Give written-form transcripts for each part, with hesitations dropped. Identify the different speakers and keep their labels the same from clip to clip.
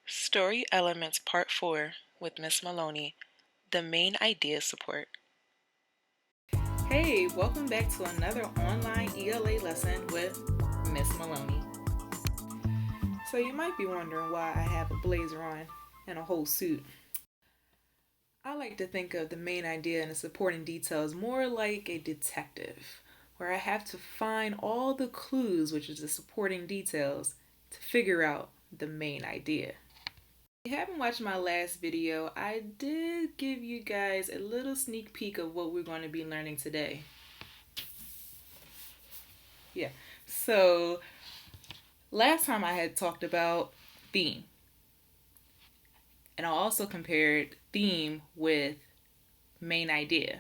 Speaker 1: Story Elements Part 4 with Miss Maloney, the main idea support.
Speaker 2: Hey, welcome back to another online ELA lesson with Miss Maloney. So you might be wondering why I have a blazer on and a whole suit. I like to think of the main idea and the supporting details more like a detective, where I have to find all the clues, which is the supporting details, to figure out the main idea. If you haven't watched my last video, I did give you guys a little sneak peek of what we're going to be learning today. Yeah, so last time I had talked about theme, and I also compared theme with main idea.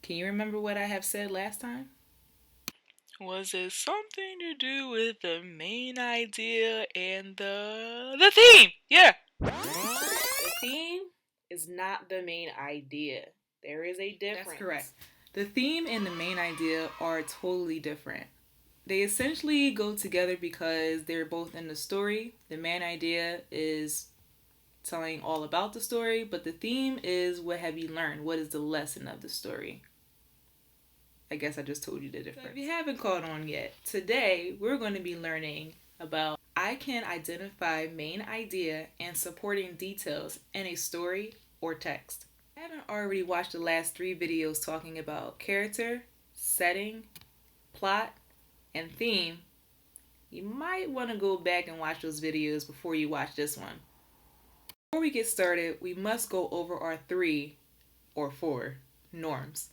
Speaker 2: Can you remember what I have said last time?
Speaker 1: Was it something to do with the main idea and the theme? Yeah.
Speaker 2: The theme is not the main idea. There is a difference. That's correct. The theme and the main idea are totally different. They essentially go together because they're both in the story. The main idea is telling all about the story, but the theme is what have you learned? What is the lesson of the story? I guess I just told you the difference. So if you haven't caught on yet, today we're going to be learning about I can identify main idea and supporting details in a story or text. If you haven't already watched the last 3 videos talking about character, setting, plot, and theme, you might want to go back and watch those videos before you watch this one. Before we get started, we must go over our 3 or 4 norms.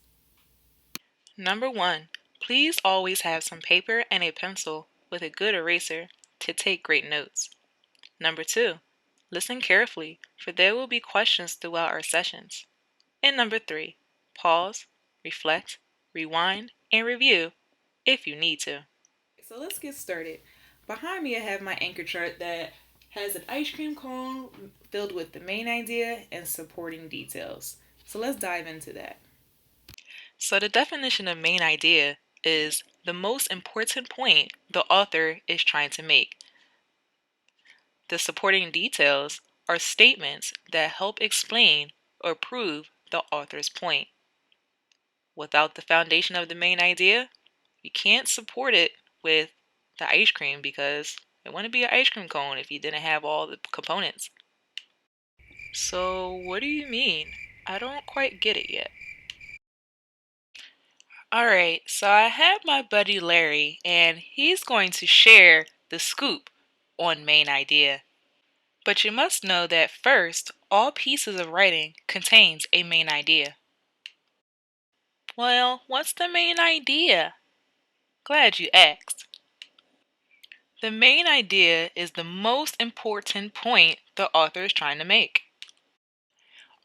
Speaker 1: Number 1. Please always have some paper and a pencil with a good eraser to take great notes. Number 2. Listen carefully, for there will be questions throughout our sessions. And number 3. Pause, reflect, rewind, and review if you need to.
Speaker 2: So let's get started. Behind me I have my anchor chart that has an ice cream cone filled with the main idea and supporting details. So let's dive into that.
Speaker 1: So the definition of main idea is the most important point the author is trying to make. The supporting details are statements that help explain or prove the author's point. Without the foundation of the main idea, you can't support it with the ice cream because it wouldn't be an ice cream cone if you didn't have all the components. So what do you mean? I don't quite get it yet. Alright, so I have my buddy Larry, and he's going to share the scoop on main idea. But you must know that first, all pieces of writing contains a main idea. Well, what's the main idea? Glad you asked. The main idea is the most important point the author is trying to make.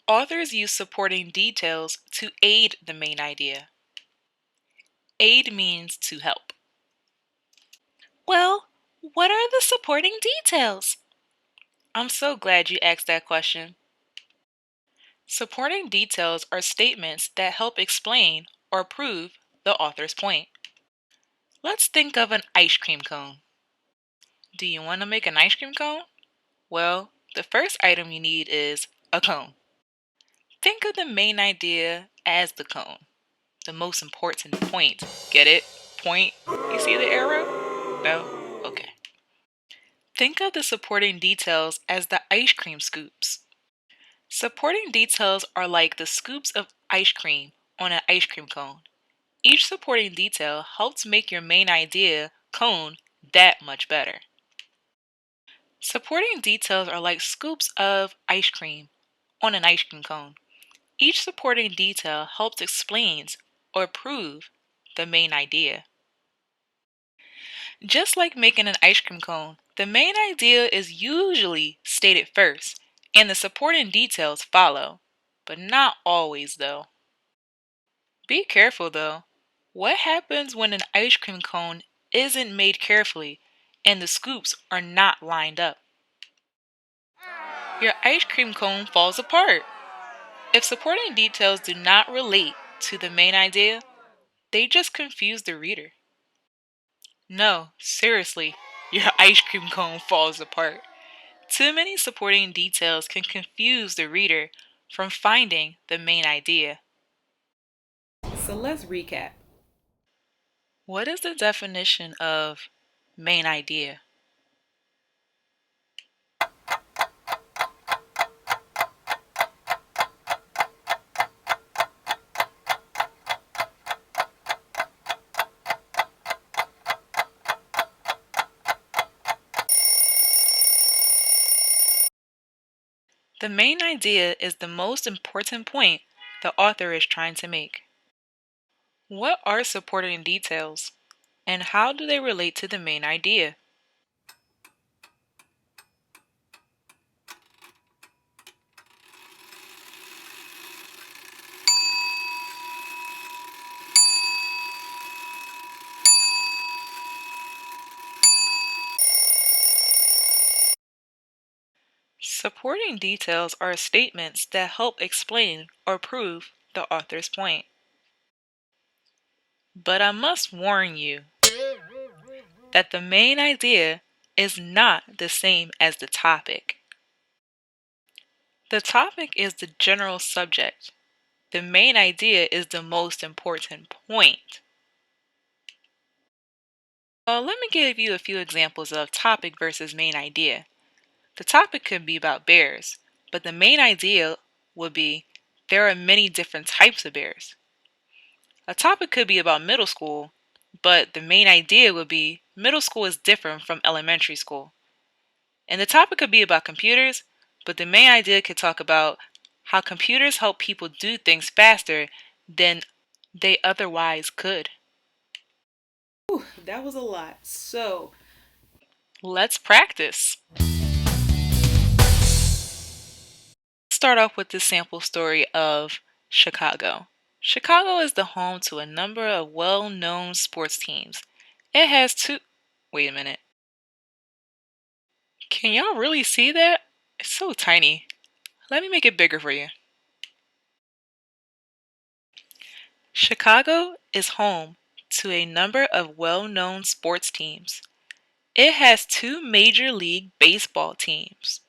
Speaker 1: Authors use supporting details to aid the main idea. Aid means to help. Well, what are the supporting details? I'm so glad you asked that question. Supporting details are statements that help explain or prove the author's point. Let's think of an ice cream cone. Do you want to make an ice cream cone? Well, the first item you need is a cone. Think of the main idea as the cone, the most important point. Get it? Point? You see the arrow? No? Okay. Think of the supporting details as the ice cream scoops. Supporting details are like the scoops of ice cream on an ice cream cone. Each supporting detail helps make your main idea cone that much better. Supporting details are like scoops of ice cream on an ice cream cone. Each supporting detail helps explain or prove the main idea. Just like making an ice cream cone, the main idea is usually stated first, and the supporting details follow, but not always though. Be careful though. What happens when an ice cream cone isn't made carefully and the scoops are not lined up? Your ice cream cone falls apart. If supporting details do not relate to the main idea, they just confuse the reader. No, seriously, your ice cream cone falls apart. Too many supporting details can confuse the reader from finding the main idea.
Speaker 2: So let's recap.
Speaker 1: What is the definition of main idea? The main idea is the most important point the author is trying to make. What are supporting details, and how do they relate to the main idea? Supporting details are statements that help explain or prove the author's point. But I must warn you that the main idea is not the same as the topic. The topic is the general subject. The main idea is the most important point. Let me give you a few examples of topic versus main idea. The topic could be about bears, but the main idea would be there are many different types of bears. A topic could be about middle school, but the main idea would be middle school is different from elementary school. And the topic could be about computers, but the main idea could talk about how computers help people do things faster than they otherwise could.
Speaker 2: Whew, that was a lot. So
Speaker 1: Let's practice. Start off with the sample story of Chicago. Chicago is the home to a number of well-known sports teams. It has two. Wait a minute. Can y'all really see that? It's so tiny. Let me make it bigger for you. Chicago is home to a number of well-known sports teams. It has two Major League Baseball teams.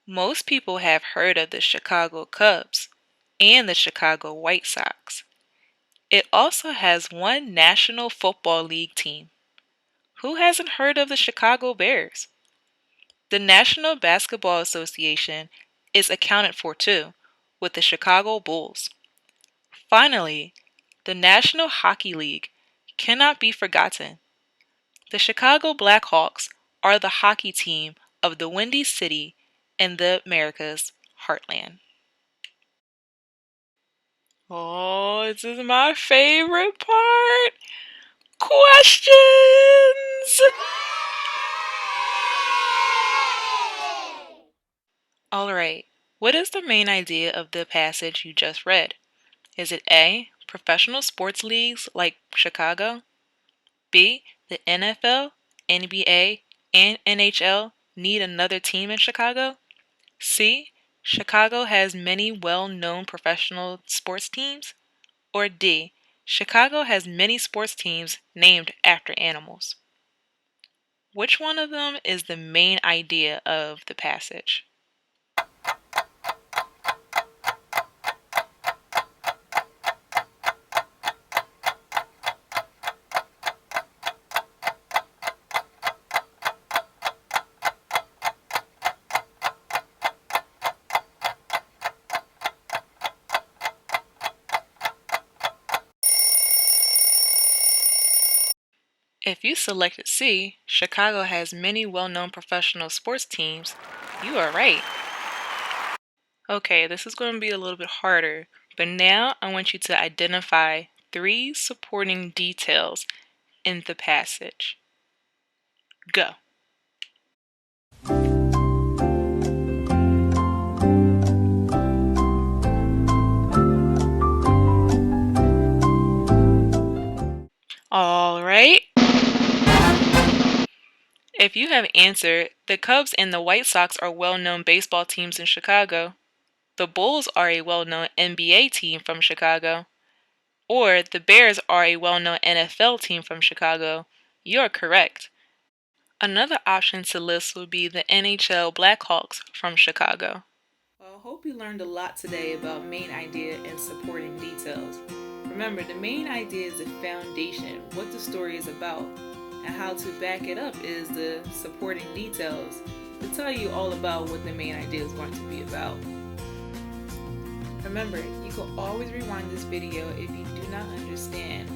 Speaker 1: Most people have heard of the Chicago Cubs and the Chicago White Sox. It also has one National Football League team. Who hasn't heard of the Chicago Bears? The National Basketball Association is accounted for too, with the Chicago Bulls. Finally, the National Hockey League cannot be forgotten. The Chicago Blackhawks are the hockey team of the Windy City in the America's heartland. Oh, this is my favorite part. Questions! Alright, what is the main idea of the passage you just read? Is it A, professional sports leagues like Chicago? B, the NFL, NBA, and NHL need another team in Chicago? C, Chicago has many well-known professional sports teams? Or D, Chicago has many sports teams named after animals? Which one of them is the main idea of the passage? If you selected C, Chicago has many well-known professional sports teams, you are right. Okay, this is going to be a little bit harder, but now I want you to identify 3 supporting details in the passage. Go. All right. If you have answered, the Cubs and the White Sox are well-known baseball teams in Chicago. The Bulls are a well-known NBA team from Chicago. Or the Bears are a well-known NFL team from Chicago. You're correct. Another option to list would be the NHL Blackhawks from Chicago.
Speaker 2: Well, I hope you learned a lot today about main idea and supporting details. Remember, the main idea is the foundation, what the story is about, and how to back it up is the supporting details to tell you all about what the main idea is going to be about. Remember, you can always rewind this video if you do not understand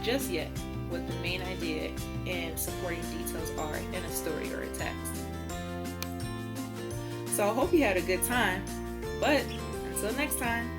Speaker 2: just yet what the main idea and supporting details are in a story or a text. So I hope you had a good time, but until next time.